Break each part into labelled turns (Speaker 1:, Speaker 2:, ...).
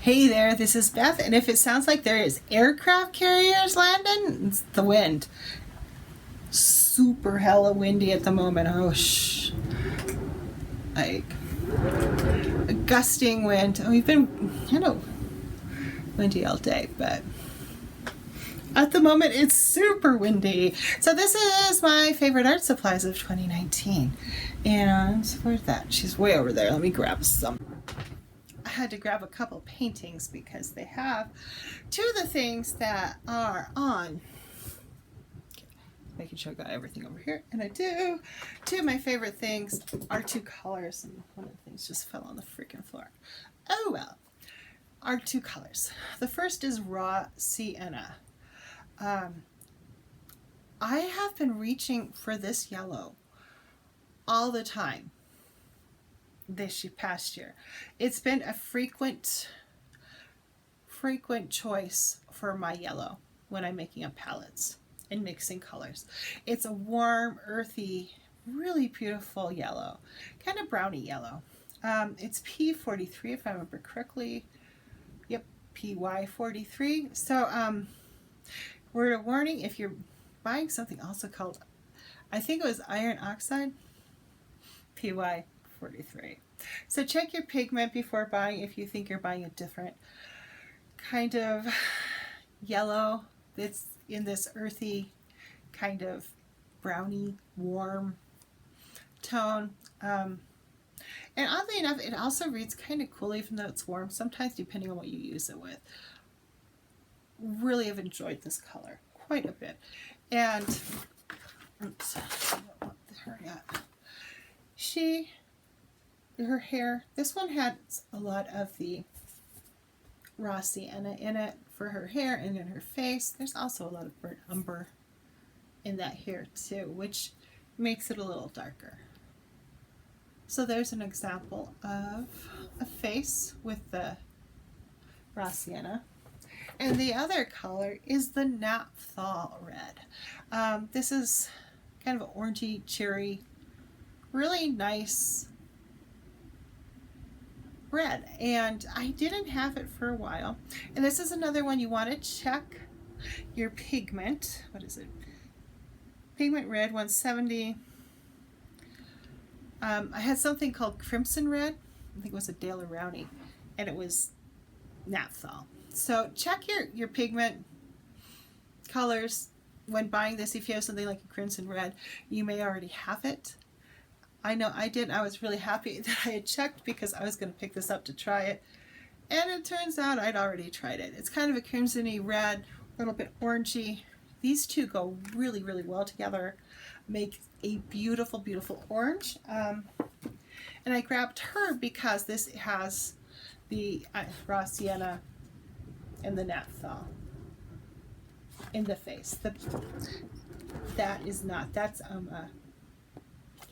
Speaker 1: Hey there, this is Beth, and if it sounds like there is aircraft carriers landing, it's the wind. Super hella windy at the moment. Oh, like a gusting wind. Oh, we've been, windy all day, but at the moment it's super windy. So this is my favorite art supplies of 2019. And where's that? She's way over there. Let me grab some. I had to grab a couple paintings because they have two of the things that are on. Okay, making sure I got everything over here, and I do. Two of my favorite things are two colors, and one of the things just fell on the freaking floor. Oh well. Are two colors. The first is raw sienna. I have been reaching for this yellow all the time this past year. It's been a frequent choice for my yellow when I'm making up palettes and mixing colors. It's a warm, earthy, really beautiful yellow, kind of browny yellow. It's P43 if I remember correctly. Yep, PY43. So word of warning, if you're buying something also called, I think it was iron oxide, PY43. So check your pigment before buying if you think you're buying a different kind of yellow that's in this earthy kind of browny warm tone. And oddly enough, it also reads kind of cool even though it's warm, sometimes depending on what you use it with. Really have enjoyed this color quite a bit. And oops, I don't want her yet. Her hair, this one had a lot of the raw sienna in it for her hair and in her face. There's also a lot of burnt umber in that hair too, which makes it a little darker. So there's an example of a face with the raw sienna. And the other color is the Naphthal Red. This is kind of an orangey, cherry, really nice red, and I didn't have it for a while. And this is another one you want to check your pigment. What is it? Pigment red 170. I had something called crimson red. I think it was a Dale Rowney, and it was Naphthal. So check your pigment colors when buying this. If you have something like a crimson red, you may already have it. I know I did. I was really happy that I had checked because I was going to pick this up to try it. And it turns out I'd already tried it. It's kind of a crimsony red, a little bit orangey. These two go really, really well together. Make a beautiful, beautiful orange. And I grabbed her because this has the raw sienna and the Naphthal in the face. That is not. That's a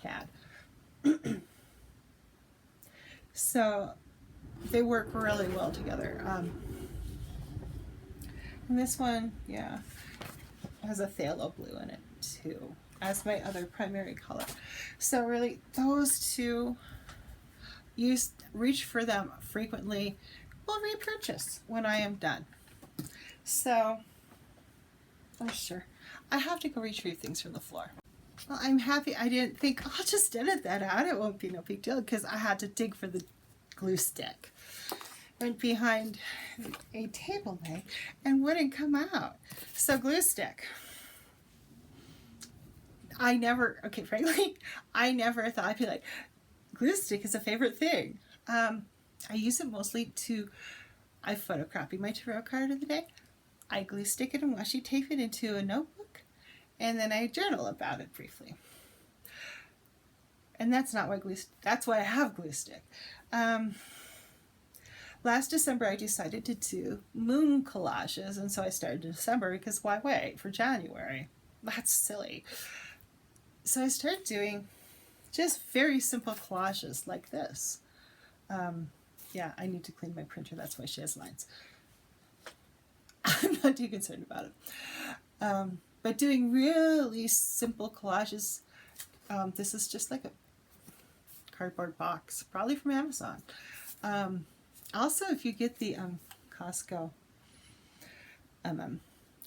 Speaker 1: cad. So they work really well together. And this one, yeah, has a phthalo blue in it too, as my other primary color. So really, those two, reach for them frequently. Will repurchase when I am done. So, oh sure, I have to go retrieve things from the floor. Well, I'm happy. I didn't think, I'll just edit that out. It won't be no big deal because I had to dig for the glue stick. Went behind a table leg and wouldn't come out. So glue stick. Frankly, I never thought I'd be like, glue stick is a favorite thing. I use it mostly I photocopy my tarot card of the day. I glue stick it and washi tape it into a notebook. And then I journal about it briefly. And that's not why that's why I have glue stick. Last December I decided to do moon collages, and so I started in December because why wait for January? That's silly. So I started doing just very simple collages like this. Yeah, I need to clean my printer, that's why she has lines. I'm not too concerned about it. But doing really simple collages, this is just like a cardboard box, probably from Amazon. Also, if you get the Costco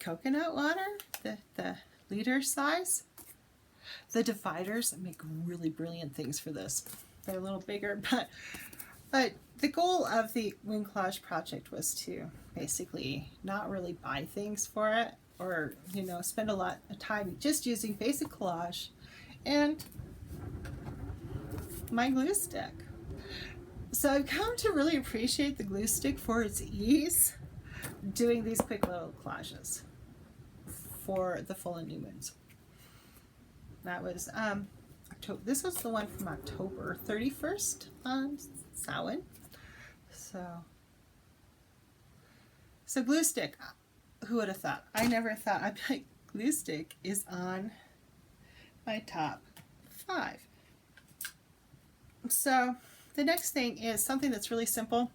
Speaker 1: coconut water, the liter size, the dividers make really brilliant things for this. They're a little bigger, but the goal of the wing collage project was to basically not really buy things for it, or spend a lot of time just using basic collage and my glue stick. So I've come to really appreciate the glue stick for its ease doing these quick little collages for the full and new moons. That was October. This was the one from October 31st on Samhain. So glue stick. Who would have thought? I never thought I'd be like, glue stick is on my top 5. So the next thing is something that's really simple,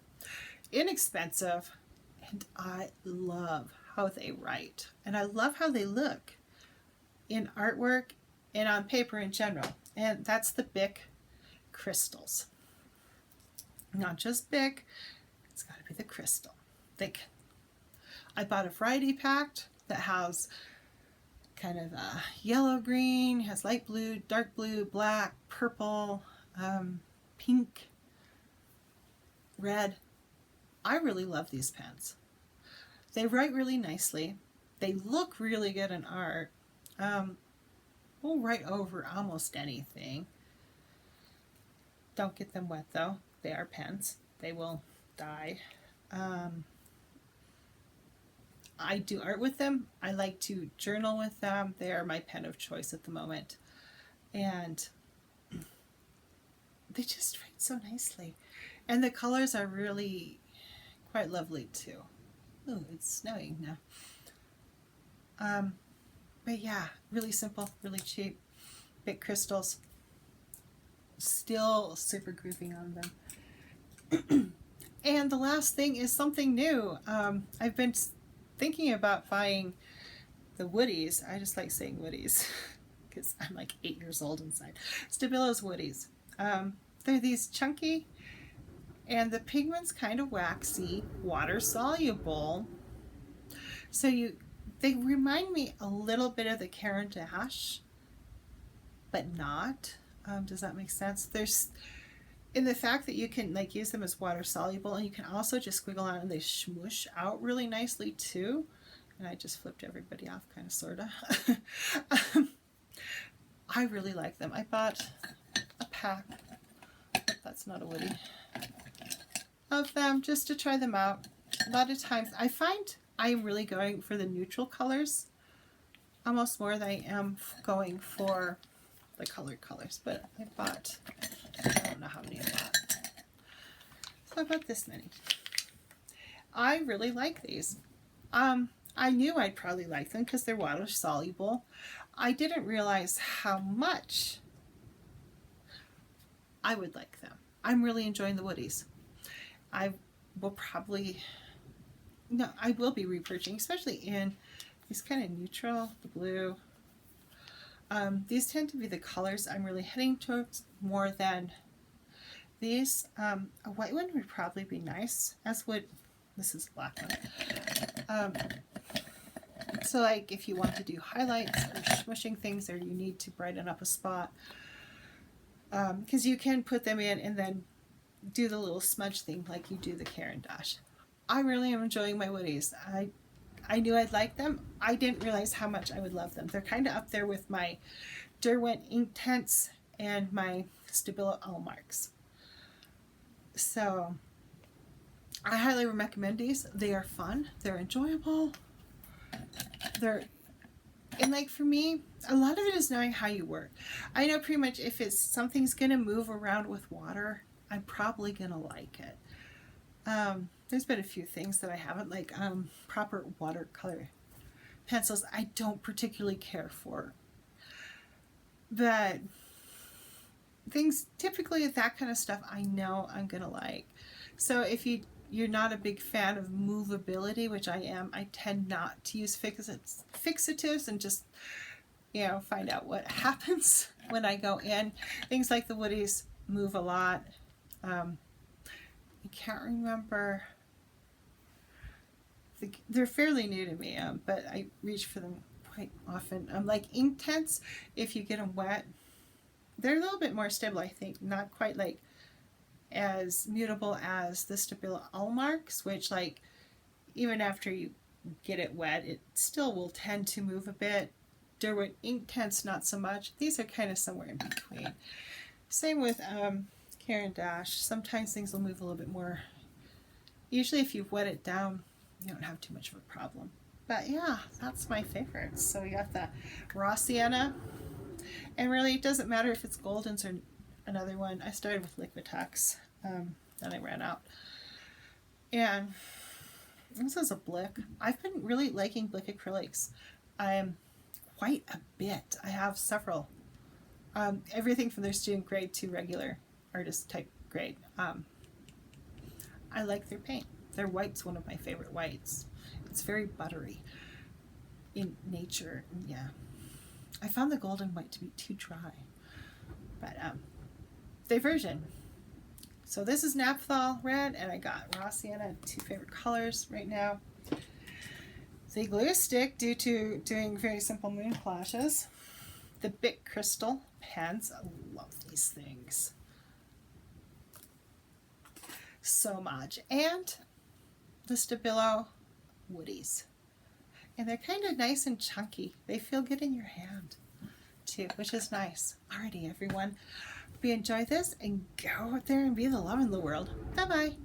Speaker 1: inexpensive, and I love how they write. And I love how they look in artwork and on paper in general. And that's the Bic Crystals. Not just Bic, it's got to be the crystal. I bought a variety pack that has kind of a yellow green, has light blue, dark blue, black, purple, pink, red. I really love these pens. They write really nicely. They look really good in art. We'll write over almost anything. Don't get them wet though. They are pens. They will die. I do art with them. I like to journal with them. They are my pen of choice at the moment. And they just write so nicely. And the colors are really quite lovely too. Oh, it's snowing now. But yeah, really simple, really cheap. Bic Crystals. Still super groovy on them. And the last thing is something new. I've been thinking about buying the Woodies. I just like saying Woodies because I'm like 8 years old inside. Stabilo's Woodies. They're these chunky, and the pigment's kind of waxy, water soluble. So they remind me a little bit of the Caran d'Ache, but not. Does that make sense? There's in the fact that you can use them as water soluble, and you can also just squiggle on and they smoosh out really nicely too. And I just flipped everybody off, kind of, sort of. I really like them. I bought a pack, that's not a Woody, of them just to try them out. A lot of times I find I'm really going for the neutral colors almost more than I am going for the colored colors, but I don't know how many I bought. So I bought this many. I really like these. I knew I'd probably like them because they're water soluble. I didn't realize how much I would like them. I'm really enjoying the Woodies. I will be repurchasing, especially in these kind of neutral, the blue. These tend to be the colors I'm really heading towards more than these. A white one would probably be nice, as would, this is a black one. So if you want to do highlights or smushing things, or you need to brighten up a spot, because you can put them in and then do the little smudge thing like you do the Caran d'Ache. I really am enjoying my Woodies. I knew I'd like them. I didn't realize how much I would love them. They're kind of up there with my Derwent Inktense and my Stabilo Allmarks. So I highly recommend these. They are fun. They're enjoyable. And for me, a lot of it is knowing how you work. I know pretty much if something's going to move around with water, I'm probably going to like it. There's been a few things that I haven't, proper watercolor pencils I don't particularly care for. But things, typically that kind of stuff, I know I'm going to like. So if you're not a big fan of movability, which I am, I tend not to use fixatives and just, find out what happens when I go in. Things like the Woodies move a lot. I can't remember. They're fairly new to me, but I reach for them quite often. Like Inktense, if you get them wet, they're a little bit more stable, I think. Not quite like as mutable as the Stabilo Allmarks, which like even after you get it wet, it still will tend to move a bit. Derwent Inktense, not so much. These are kind of somewhere in between. Same with Caran d'Ache. Sometimes things will move a little bit more. Usually if you've wet it down, you don't have too much of a problem. But yeah, that's my favorites. So we got the raw sienna. And really, it doesn't matter if it's Goldens or another one. I started with Liquitex, then I ran out. And this is a Blick. I've been really liking Blick Acrylics. Quite a bit. I have several. Everything from their student grade to regular artist type grade. I like their paint. Their white's one of my favorite whites. It's very buttery in nature. Yeah. I found the golden white to be too dry. But diversion. So this is Naphthal Red, and I got raw sienna, 2 favorite colors right now. The glue stick, due to doing very simple moon collages. The Bic Crystal pens. I love these things so much. And the Stabilo Woodies. And they're kind of nice and chunky. They feel good in your hand too, which is nice. Alrighty, everyone. Hope you enjoyed this, and go out there and be the love in the world. Bye-bye.